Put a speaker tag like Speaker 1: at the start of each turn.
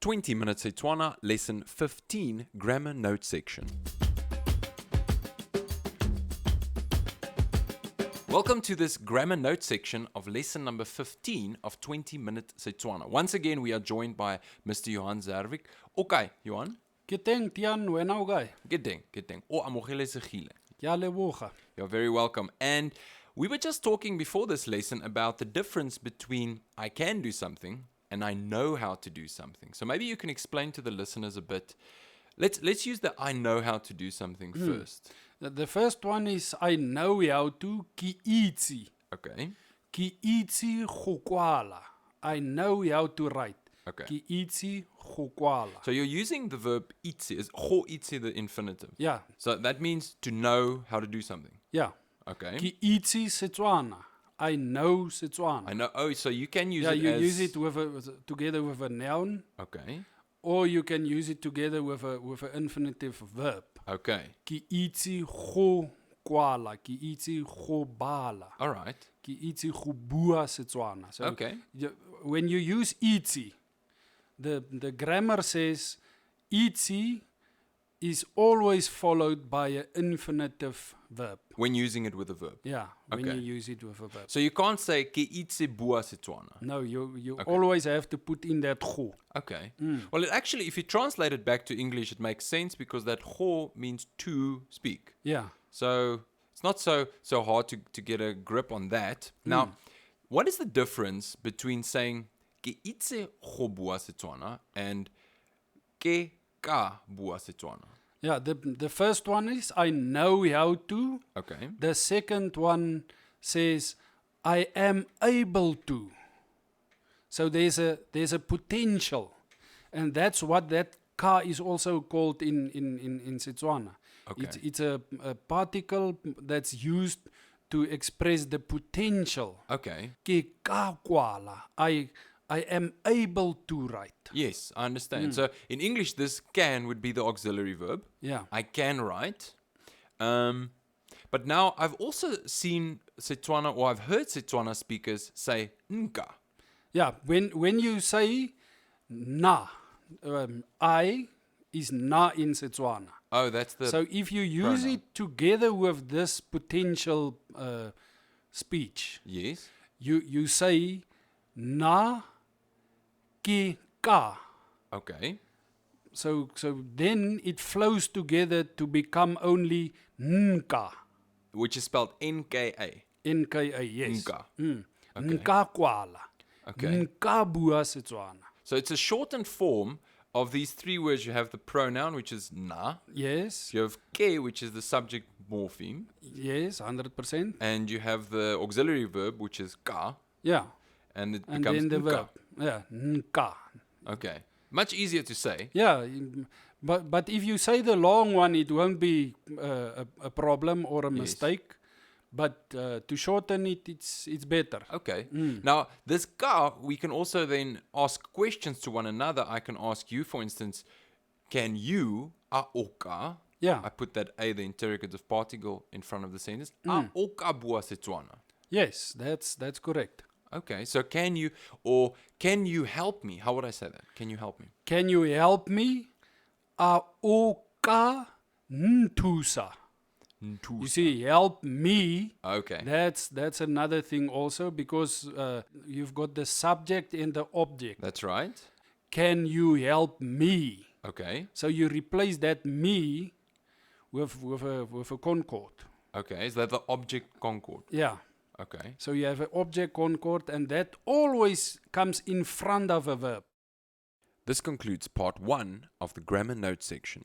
Speaker 1: 20 Minute Setswana, Lesson 15, Grammar Note Section. Welcome to this Grammar Note section of lesson number 15 of 20 Minute Setswana. Once again, we are joined by Mr. Johan Zervik. Okay, Johan.
Speaker 2: Geteng Tian wena o kae?
Speaker 1: Geteng. O amogele segile.
Speaker 2: Ke a leboga.
Speaker 1: You're very welcome. And we were just talking before this lesson about the difference between I can do something and I know how to do something. So maybe you can explain to the listeners a bit. Let's use the I know how to do something first.
Speaker 2: The first one is I know how to ki itse.
Speaker 1: Okay.
Speaker 2: Ki itse go kwala. I know how to write.
Speaker 1: Okay.
Speaker 2: Ki itse go kwala.
Speaker 1: So you're using the verb itse. Is go itse the infinitive?
Speaker 2: Yeah.
Speaker 1: So that means to know how to do something.
Speaker 2: Yeah.
Speaker 1: Okay.
Speaker 2: Ki itse Setswana. I know Setswana.
Speaker 1: I know. Oh, so you can use it
Speaker 2: you
Speaker 1: as...
Speaker 2: use it together with a noun,
Speaker 1: Okay.
Speaker 2: or you can use it together with an infinitive verb.
Speaker 1: Okay.
Speaker 2: Ki itse go kwala. Ki itse go bala.
Speaker 1: All right.
Speaker 2: Ki itse go bua Setswana. So
Speaker 1: Okay.
Speaker 2: when you use itse, the grammar says itse is always followed by an infinitive verb.
Speaker 1: When using it with a verb.
Speaker 2: Yeah, when
Speaker 1: Okay.
Speaker 2: you use it with a verb.
Speaker 1: So you can't say ke itse bua Setswana.
Speaker 2: No, you
Speaker 1: Okay.
Speaker 2: always have to put in that go.
Speaker 1: Okay. Well, actually, if you translate it back to English, it makes sense because that go means to speak.
Speaker 2: Yeah.
Speaker 1: So it's not so hard to get a grip on that. Now, what is the difference between saying ke itse go bua Setswana and ke ka bua Setswana?
Speaker 2: Yeah, the first one is I know how to.
Speaker 1: Okay.
Speaker 2: The second one says I am able to. So there's a potential, and that's what that ka is also called in Setswana.
Speaker 1: Okay.
Speaker 2: It's a particle that's used to express the potential.
Speaker 1: Okay.
Speaker 2: Ke ka kwala. I am able to write.
Speaker 1: Yes, I understand. So in English, this can would be the auxiliary verb.
Speaker 2: Yeah.
Speaker 1: I can write. But now I've also seen Setswana, or I've heard Setswana speakers say nka.
Speaker 2: Yeah, when you say na, I is na in Setswana.
Speaker 1: Oh, that's the...
Speaker 2: So if you use
Speaker 1: pronoun.
Speaker 2: it together with this potential speech,
Speaker 1: Yes.
Speaker 2: you say na ki ka.
Speaker 1: Okay.
Speaker 2: So then it flows together to become only nka.
Speaker 1: Which is spelled N-K-A.
Speaker 2: N-K-A, yes.
Speaker 1: Nka.
Speaker 2: Mm.
Speaker 1: Okay.
Speaker 2: Nka kwala.
Speaker 1: Okay.
Speaker 2: Nka bua Setswana.
Speaker 1: So it's a shortened form of these three words. You have the pronoun, which is na.
Speaker 2: Yes.
Speaker 1: You have ke, which is the subject morpheme.
Speaker 2: Yes, 100%.
Speaker 1: And you have the auxiliary verb, which is ka.
Speaker 2: Yeah.
Speaker 1: And it
Speaker 2: And
Speaker 1: becomes
Speaker 2: then the
Speaker 1: nka.
Speaker 2: verb. Yeah, nka.
Speaker 1: Okay. Much easier to say.
Speaker 2: Yeah, but if you say the long one, it won't be a problem or a
Speaker 1: Yes.
Speaker 2: mistake. But to shorten it, it's better.
Speaker 1: Okay. Now, this ka, we can also then ask questions to one another. I can ask you, for instance, can you, a oka,
Speaker 2: Yeah.
Speaker 1: I put that a, the interrogative particle, in front of the sentence, a oka bua Setswana.
Speaker 2: Yes, that's correct.
Speaker 1: Okay, so can you, or can you help me? How would I say that? Can you help me?
Speaker 2: Can you help me? A oka ntusa. You see, help me.
Speaker 1: Okay.
Speaker 2: That's another thing also, because you've got the subject and the object.
Speaker 1: That's right.
Speaker 2: Can you help me?
Speaker 1: Okay.
Speaker 2: So you replace that me with a concord.
Speaker 1: Okay, is that the object concord?
Speaker 2: Yeah.
Speaker 1: Okay.
Speaker 2: So you have an object concord, and that always comes in front of a verb.
Speaker 1: This concludes part 1 of the grammar note section.